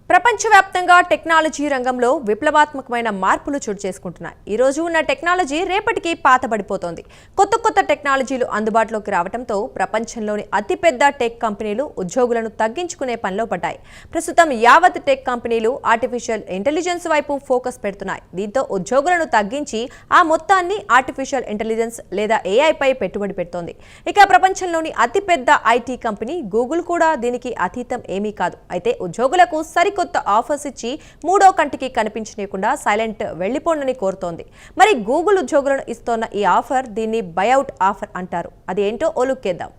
ప్రపంచవ్యాప్తంగా టెక్నాలజీ రంగంలో విప్లవాత్మకమైన మార్పులు చోటు చేసుకుంటున్నాయి. ఈ రోజు ఉన్న టెక్నాలజీ రేపటికి పాతబడిపోతోంది. కొత్త టెక్నాలజీలు అందుబాటులోకి రావడంతో ప్రపంచంలోని అతిపెద్ద టెక్ కంపెనీలు ఉద్యోగులను తగ్గించుకునే పనిలో పడ్డాయి. ప్రస్తుతం యావత్ టెక్ కంపెనీలు ఆర్టిఫిషియల్ ఇంటెలిజెన్స్ వైపు ఫోకస్ పెడుతున్నాయి. దీంతో ఉద్యోగులను తగ్గించి ఆ మొత్తాన్ని ఆర్టిఫిషియల్ ఇంటెలిజెన్స్ లేదా AI పై పెట్టుబడి పెడుతోంది. ఇక ప్రపంచంలోని అతిపెద్ద IT కంపెనీ గూగుల్ కూడా దీనికి అతీతం ఏమీ కాదు. అయితే ఉద్యోగులకు కొత్త ఆఫర్స్ ఇచ్చి మూడో కంటికి కనిపించనీయకుండా సైలెంట్ వెళ్లిపోండని కోరుతోంది. మరి గూగుల్ ఉద్యోగులను ఇస్తోన్న ఈ ఆఫర్ దీన్ని బైఅవుట్ ఆఫర్ అంటారు. అది ఏంటో ఓలుక్కేద్దాం.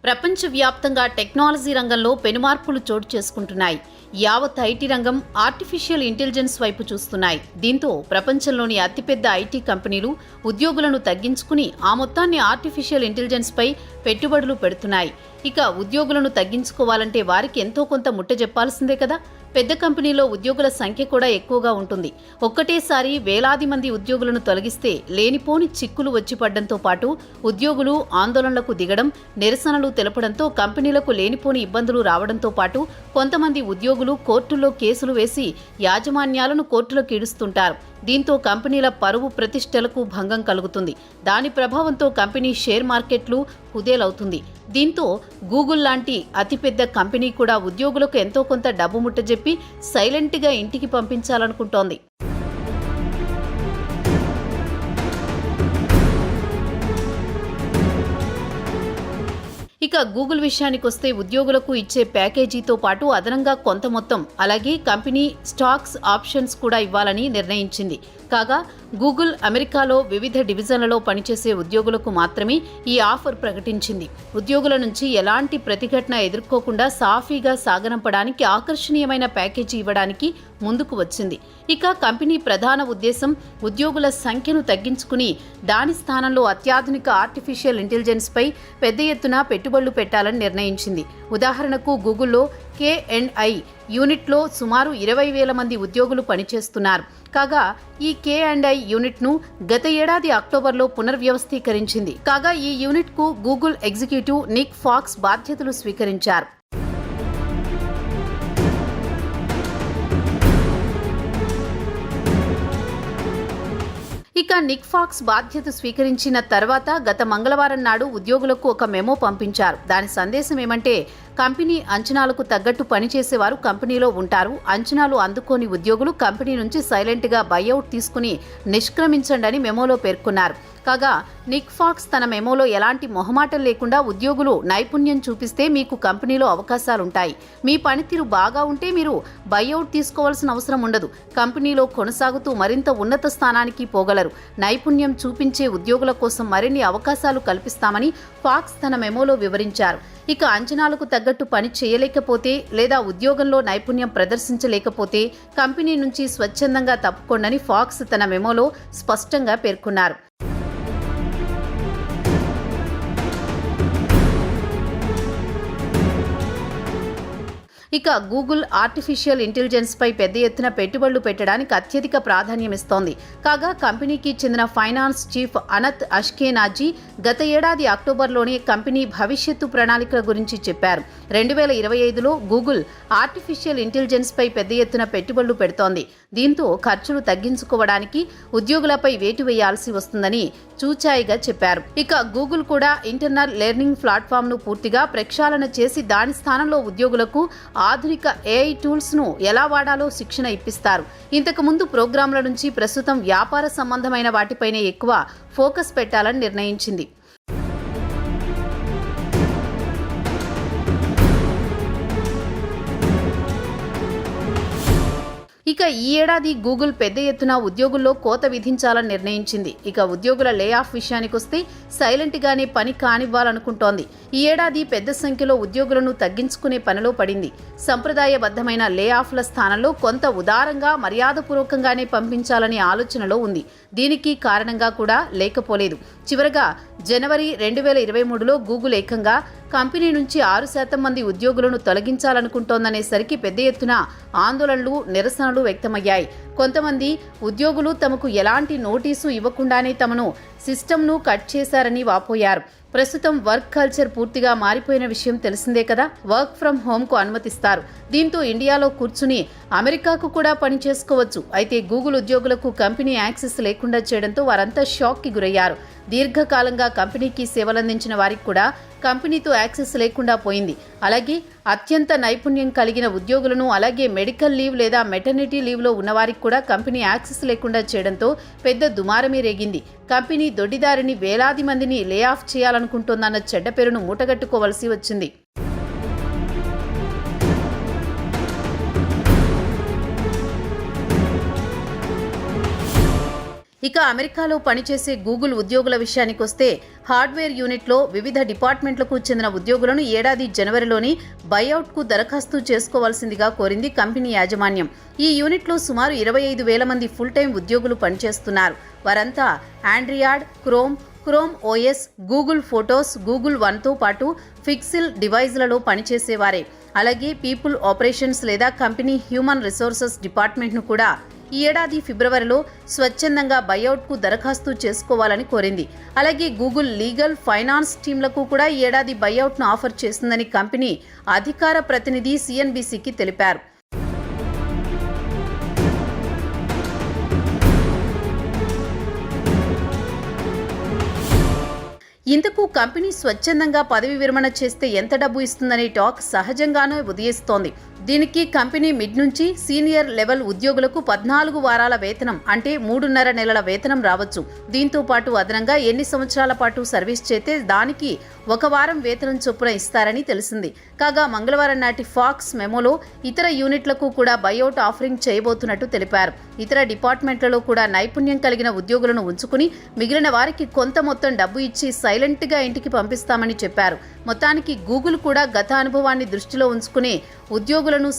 ప్రపంచవ్యాప్తంగా టెక్నాలజీ రంగంలో పెనుమార్పులు చోటు చేసుకుంటున్నాయి. యావత్ ఐటీ రంగం ఆర్టిఫిషియల్ ఇంటెలిజెన్స్ వైపు చూస్తున్నాయి. దీంతో ప్రపంచంలోని అతిపెద్ద ఐటీ కంపెనీలు ఉద్యోగులను తగ్గించుకుని ఆ మొత్తాన్ని ఆర్టిఫిషియల్ ఇంటెలిజెన్స్ పై పెట్టుబడులు పెడుతున్నాయి. ఇక ఉద్యోగులను తగ్గించుకోవాలంటే వారికి ఎంతో కొంత ముట్టజెప్పాల్సిందే కదా. పెద్ద కంపెనీలో ఉద్యోగుల సంఖ్య కూడా ఎక్కువగా ఉంటుంది. ఒక్కటేసారి వేలాది మంది ఉద్యోగులను తొలగిస్తే లేనిపోని చిక్కులు వచ్చి పడ్డంతో పాటు ఉద్యోగులు ఆందోళనలకు దిగడం, నిరసనలు తెలపడంతో కంపెనీలకు లేనిపోని ఇబ్బందులు రావడంతో పాటు కొంతమంది ఉద్యోగులు కోర్టుల్లో కేసులు వేసి యాజమాన్యాలను కోర్టులకు ఈడుస్తుంటారు. దీంతో కంపెనీల పరువు ప్రతిష్టలకు భంగం కలుగుతుంది. దాని ప్రభావంతో కంపెనీ షేర్ మార్కెట్లు కుదేలవుతుంది. దీంతో గూగుల్ లాంటి అతిపెద్ద కంపెనీ కూడా ఉద్యోగులకు ఎంతో కొంత డబ్బు ముట్టజెప్పి సైలెంట్గా ఇంటికి పంపించాలనుకుంటోంది. ఇక గూగుల్ విషయానికి వస్తే ఉద్యోగులకు ఇచ్చే ప్యాకేజీతో పాటు అదనంగా కొంత మొత్తం, అలాగే కంపెనీ స్టాక్స్ ఆప్షన్స్ కూడా ఇవ్వాలని నిర్ణయించింది. కాగా గూగుల్ అమెరికాలో వివిధ డివిజన్లలో పనిచేసే ఉద్యోగులకు మాత్రమే ఈ ఆఫర్ ప్రకటించింది. ఉద్యోగుల నుంచి ఎలాంటి ప్రతిఘటన ఎదుర్కోకుండా సాఫీగా సాగనంపడానికి ఆకర్షణీయమైన ప్యాకేజీ ఇవ్వడానికి ముందుకు వచ్చింది. ఇక కంపెనీ ప్రధాన ఉద్దేశం ఉద్యోగుల సంఖ్యను తగ్గించుకుని దాని స్థానంలో అత్యాధునిక ఆర్టిఫిషియల్ ఇంటెలిజెన్స్ పై పెద్ద ఎత్తున పెట్టుబడులు పెట్టాలని నిర్ణయించింది. ఉదాహరణకు గూగుల్లో K&I యూనిట్లో సుమారు 20,000 మంది ఉద్యోగులు పనిచేస్తున్నారు. కాగా ఈ K&I యూనిట్ను గత ఏడాది అక్టోబర్లో పునర్వ్యవస్థీకరించింది. కాగా ఈ యూనిట్కు గూగుల్ ఎగ్జిక్యూటివ్ నిక్ ఫాక్స్ బాధ్యతలు స్వీకరించారు. ఇక నిక్ ఫాక్స్ బాధ్యత స్వీకరించిన తర్వాత గత మంగళవారం నాడు ఉద్యోగులకు ఒక మెమో పంపించారు. దాని సందేశం ఏమంటే, కంపెనీ అంచనాలకు తగ్గట్టు పనిచేసేవారు కంపెనీలో ఉంటారు. అంచనాలు అందుకోని ఉద్యోగులు కంపెనీ నుంచి సైలెంట్గా బైఅవుట్ తీసుకుని నిష్క్రమించండి అని మెమోలో పేర్కొన్నారు. కాగా నిక్ ఫాక్స్ తన మెమోలో ఎలాంటి మొహమాటం లేకుండా ఉద్యోగులు నైపుణ్యం చూపిస్తే మీకు కంపెనీలో అవకాశాలుంటాయి. మీ పనితీరు బాగా ఉంటే మీరు బైఅవుట్ తీసుకోవాల్సిన అవసరం ఉండదు. కంపెనీలో కొనసాగుతూ మరింత ఉన్నత స్థానానికి పోగలరు. నైపుణ్యం చూపించే ఉద్యోగుల కోసం మరిన్ని అవకాశాలు కల్పిస్తామని ఫాక్స్ తన మెమోలో వివరించారు. ఇక అంచనాలకు తగ్గట్టు పని చేయలేకపోతే లేదా ఉద్యోగంలో నైపుణ్యం ప్రదర్శించలేకపోతే కంపెనీ నుంచి స్వచ్ఛందంగా తప్పుకోండని ఫాక్స్ తన మెమోలో స్పష్టంగా పేర్కొన్నారు. ఇక గూగుల్ ఆర్టిఫిషియల్ ఇంటెలిజెన్స్ పై పెద్ద ఎత్తున పెట్టుబడులు పెట్టడానికి అత్యధిక ప్రాధాన్యమిస్తోంది. కాగా కంపెనీకి చెందిన ఫైనాన్స్ చీఫ్ అనత్ అష్కేనాజీ గత ఏడాది అక్టోబర్లోనే కంపెనీ భవిష్యత్తు ప్రణాళికల గురించి చెప్పారు. 2025లో గూగుల్ ఆర్టిఫిషియల్ ఇంటెలిజెన్స్ పై పెద్ద ఎత్తున పెట్టుబడులు పెడుతోంది. దీంతో ఖర్చులు తగ్గించుకోవడానికి ఉద్యోగులపై వేటు వేయాల్సి వస్తుందని చూచాయిగా చెప్పారు. ఇక గూగుల్ కూడా ఇంటర్నల్ లెర్నింగ్ ప్లాట్ఫామ్ ను పూర్తిగా ప్రక్షాళన చేసి దాని స్థానంలో ఉద్యోగులకు ఆధునిక AI టూల్స్ ను ఎలా వాడాలో శిక్షణ ఇప్పిస్తారు. ఇంతకు ముందు ప్రోగ్రాంల నుంచి ప్రస్తుతం వ్యాపార సంబంధమైన వాటిపైనే ఎక్కువ ఫోకస్ పెట్టాలని నిర్ణయించింది. ఇక ఈ ఏడాది గూగుల్ పెద్ద ఎత్తున ఉద్యోగుల్లో కోత విధించాలని నిర్ణయించింది. ఇక ఉద్యోగుల లే ఆఫ్ విషయానికొస్తే సైలెంట్గానే పని కానివ్వాలనుకుంటోంది. ఈ ఏడాది పెద్ద సంఖ్యలో ఉద్యోగులను తగ్గించుకునే పనిలో పడింది. సంప్రదాయబద్ధమైన లే ఆఫ్ల స్థానంలో కొంత ఉదారంగా మర్యాదపూర్వకంగానే పంపించాలనే ఆలోచనలో ఉంది. దీనికి కారణంగా కూడా లేకపోలేదు. చివరగా జనవరి 2023లో గూగుల్ ఏకంగా కంపెనీ నుంచి 6% మంది ఉద్యోగులను తొలగించాలనుకుంటోందనేసరికి పెద్ద ఎత్తున ఆందోళనలు, నిరసనలు వ్యక్తమయ్యాయి. కొంతమంది ఉద్యోగులు తమకు ఎలాంటి నోటీసు ఇవ్వకుండానే తమను సిస్టమ్ను కట్ చేశారని వాపోయారు. ప్రస్తుతం వర్క్ కల్చర్ పూర్తిగా మారిపోయిన విషయం తెలిసిందే కదా. వర్క్ ఫ్రం హోమ్కు అనుమతిస్తారు. దీంతో ఇండియాలో కూర్చుని అమెరికాకు కూడా పని చేసుకోవచ్చు. అయితే గూగుల్ ఉద్యోగులకు కంపెనీ యాక్సెస్ లేకుండా చేయడంతో వారంతా షాక్కి గురయ్యారు. దీర్ఘకాలంగా కంపెనీకి సేవలందించిన వారికి కూడా కంపెనీతో యాక్సెస్ లేకుండా పోయింది. అలాగే అత్యంత నైపుణ్యం కలిగిన ఉద్యోగులను, అలాగే మెడికల్ లీవ్ లేదా మెటర్నిటీ లీవ్లో ఉన్నవారికి కూడా కంపెనీ యాక్సెస్ లేకుండా చేయడంతో పెద్ద దుమారమే రేగింది. కంపెనీ దొడ్డిదారిని వేలాది మందిని లే ఆఫ్ చేయాలనుకుంటోందన్న చెడ్డ పేరును మూటగట్టుకోవలసి వచ్చింది. ఇక అమెరికాలో పనిచేసే గూగుల్ ఉద్యోగుల విషయానికొస్తే హార్డ్వేర్ యూనిట్లో వివిధ డిపార్ట్మెంట్లకు చెందిన ఉద్యోగులను ఏడాది జనవరిలోని బైఅవుట్కు దరఖాస్తు చేసుకోవాల్సిందిగా కోరింది కంపెనీ యాజమాన్యం. ఈ యూనిట్లో సుమారు 25,000 మంది ఫుల్ టైం ఉద్యోగులు పనిచేస్తున్నారు. వారంతా Android, Chrome OS, Google Photos, Google వన్తో పాటు ఫిక్సిల్ డివైజ్లలో పనిచేసేవారే. అలాగే పీపుల్ ఆపరేషన్స్ లేదా కంపెనీ హ్యూమన్ రిసోర్సెస్ డిపార్ట్మెంట్ను కూడా ఈ ఏడాది ఫిబ్రవరిలో స్వచ్ఛందంగా బైఅవుట్కు దరఖాస్తు చేసుకోవాలని కోరింది. అలాగే గూగుల్ లీగల్, ఫైనాన్స్ టీంలకు కూడా ఈ ఏడాది బైఅవుట్ను ఆఫర్ చేస్తుందని కంపెనీ అధికార ప్రతినిధి సిఎన్బిసికి తెలిపారు. ఇందుకు కంపెనీ స్వచ్ఛందంగా పదవి విరమణ చేస్తే ఎంత డబ్బు ఇస్తుందనే టాక్ సహజంగానే ఉదయిస్తోంది. దీనికి కంపెనీ మిడ్ నుంచి సీనియర్ లెవెల్ ఉద్యోగులకు 14 వారాల వేతనం అంటే 3.5 నెలల వేతనం రావచ్చు. దీంతో పాటు అదనంగా ఎన్ని సంవత్సరాల పాటు సర్వీస్ చేస్తే దానికి 1 వారం వేతనం చొప్పున ఇస్తారని తెలిసింది. కాగా మంగళవారం నాటి ఫాక్స్ మెమోలో ఇతర యూనిట్లకు కూడా బైఅవుట్ ఆఫరింగ్ చేయబోతున్నట్టు తెలిపారు. ఇతర డిపార్ట్మెంట్లలో కూడా నైపుణ్యం కలిగిన ఉద్యోగులను ఉంచుకుని మిగిలిన వారికి కొంత మొత్తం డబ్బు ఇచ్చి సైలెంట్గా ఇంటికి పంపిస్తామని చెప్పారు. మొత్తానికి గూగుల్ కూడా గత అనుభవాన్ని దృష్టిలో ఉంచుకుని ఉద్యోగులను